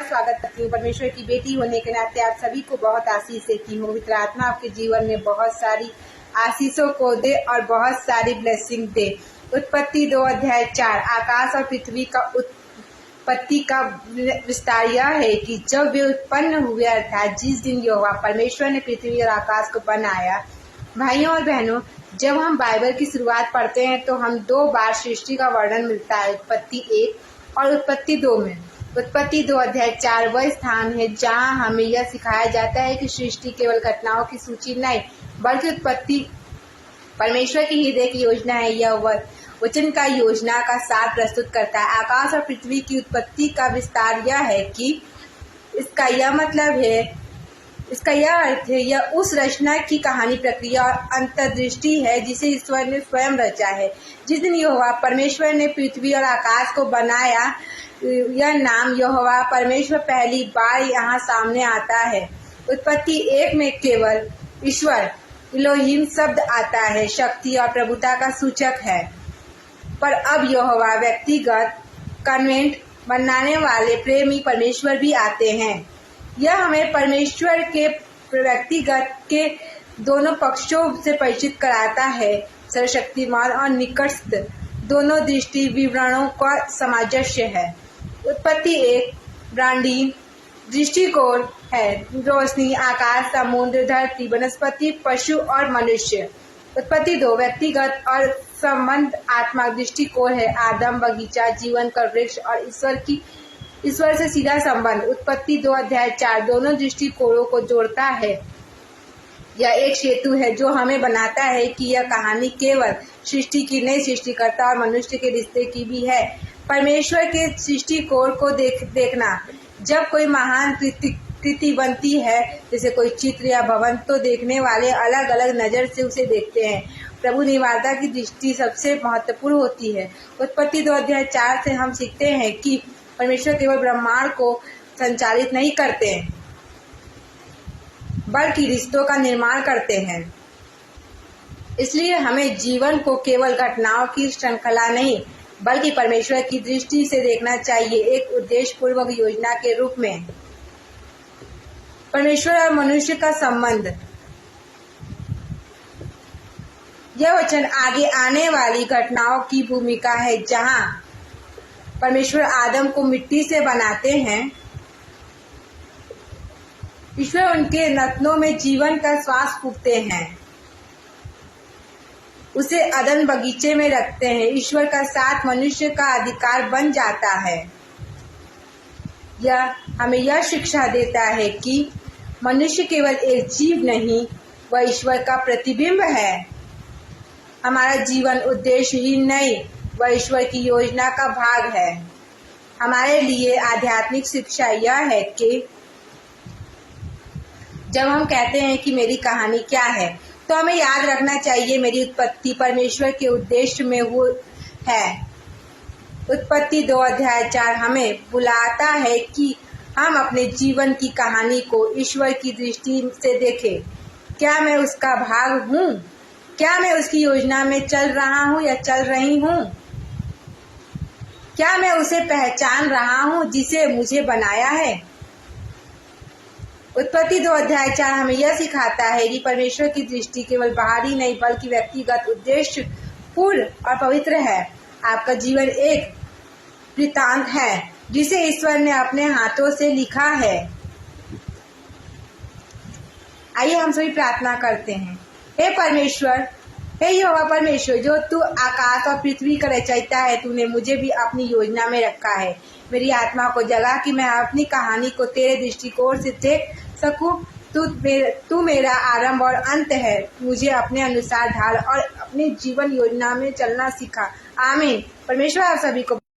स्वागत करती हूँ। परमेश्वर की बेटी होने के नाते आप सभी को बहुत आशीष देती हूँ। पवित्र आत्मा आपके जीवन में बहुत सारी आशीषों को दे और बहुत सारी ब्लेसिंग दे। उत्पत्ति 2:4 आकाश और पृथ्वी का उत्पत्ति का विस्तार यह है कि जब वे उत्पन्न हुए, अर्थात जिस दिन यहोवा परमेश्वर ने पृथ्वी और आकाश को बनाया। भाइयों और बहनों, जब हम बाइबल की शुरुआत पढ़ते हैं तो हम 2 बार सृष्टि का वर्णन मिलता है, उत्पत्ति 1 और उत्पत्ति 2 में। उत्पत्ति 2:4 वह स्थान है जहाँ हमें यह सिखाया जाता है कि सृष्टि केवल घटनाओं की सूची नहीं, बल्कि उत्पत्ति परमेश्वर की हृदय की योजना है। यह वचन का योजना का सार प्रस्तुत करता है। आकाश और पृथ्वी की उत्पत्ति का विस्तार यह है कि इसका यह अर्थ है, यह उस रचना की कहानी, प्रक्रिया और अंतर्दृष्टि है जिसे ईश्वर ने स्वयं रचा है। जिस दिन यहोवा परमेश्वर ने पृथ्वी और आकाश को बनाया, यह नाम यहोवा परमेश्वर पहली बार यहाँ सामने आता है। उत्पत्ति 1 में केवल ईश्वर इलोहिम शब्द आता है, शक्ति और प्रभुता का सूचक है। पर अब यहोवा व्यक्तिगत कन्वेंट बनाने वाले प्रेमी परमेश्वर भी आते हैं। यह हमें परमेश्वर के व्यक्तिगत के दोनों पक्षों से परिचित कराता है, सर्वशक्तिमान और निकटस्थ दोनों दृष्टि विवरणों का सामंजस्य है। उत्पत्ति 1 ब्रह्मांडीय दृष्टिकोण है, रोशनी, आकाश, समुद्र, धरती, वनस्पति, पशु और मनुष्य। उत्पत्ति 2 व्यक्तिगत और संबंध आत्मा दृष्टिकोण है, आदम, बगीचा, जीवन का वृक्ष और ईश्वर से सीधा संबंध। उत्पत्ति 2:4 दोनों दृष्टिकोणों को जोड़ता है। यह एक सेतु है जो हमें बनाता है कि यह कहानी केवल सृष्टि की नहीं, सृष्टिकर्ता और मनुष्य के रिश्ते की भी है। परमेश्वर के दृष्टिकोण को देखना। जब कोई महान कृति बनती है, जैसे कोई चित्र या भवन, तो देखने वाले अलग अलग नजर से उसे देखते हैं। प्रभु निवारता की दृष्टि सबसे महत्वपूर्ण होती है। उत्पत्ति 2:4 से हम सीखते हैं कि परमेश्वर केवल ब्रह्मांड को संचालित नहीं करते, बल्कि रिश्तों का निर्माण करते हैं। इसलिए हमें जीवन को केवल घटनाओं की श्रृंखला नहीं, बल्कि परमेश्वर की दृष्टि से देखना चाहिए, एक उद्देश्यपूर्वक योजना के रूप में। परमेश्वर और मनुष्य का संबंध। यह वचन आगे आने वाली घटनाओं की भूमिका है, जहां परमेश्वर आदम को मिट्टी से बनाते हैं। ईश्वर उनके नथनों में जीवन का श्वास फूंकते हैं, उसे अदन बगीचे में रखते हैं। ईश्वर का साथ मनुष्य का अधिकार बन जाता है। यह हमें यह शिक्षा देता है कि मनुष्य केवल एक जीव नहीं, वह ईश्वर का प्रतिबिंब है। हमारा जीवन उद्देश्यहीन नहीं, वह ईश्वर की योजना का भाग है। हमारे लिए आध्यात्मिक शिक्षा यह है कि जब हम कहते हैं कि मेरी कहानी क्या है, तो हमें याद रखना चाहिए मेरी उत्पत्ति परमेश्वर के उद्देश्य में वो है। उत्पत्ति 2:4 हमें बुलाता है कि हम अपने जीवन की कहानी को ईश्वर की दृष्टि से देखें। क्या मैं उसका भाग हूँ? क्या मैं उसकी योजना में चल रहा हूँ या चल रही हूँ? क्या मैं उसे पहचान रहा हूँ जिसे मुझे बनाया है? उत्पत्ति 2:4 हमें यह सिखाता है कि परमेश्वर की दृष्टि केवल बाहरी नहीं, बल्कि व्यक्तिगत, उद्देश्य पूर्ण और पवित्र है। आपका जीवन एक वृत्तांत है जिसे ईश्वर ने अपने हाथों से लिखा है। आइए हम सभी प्रार्थना करते हैं। हे परमेश्वर, हे यहोवा परमेश्वर, जो तू आकाश और पृथ्वी का रचयिता है, तूने मुझे भी अपनी योजना में रखा है। मेरी आत्मा को जगा कि मैं अपनी कहानी को तेरे दृष्टिकोण से देख सकूं। तू मेरा आरंभ और अंत है। मुझे अपने अनुसार ढाल और अपनी जीवन योजना में चलना सिखा। आमीन। परमेश्वर आप सभी को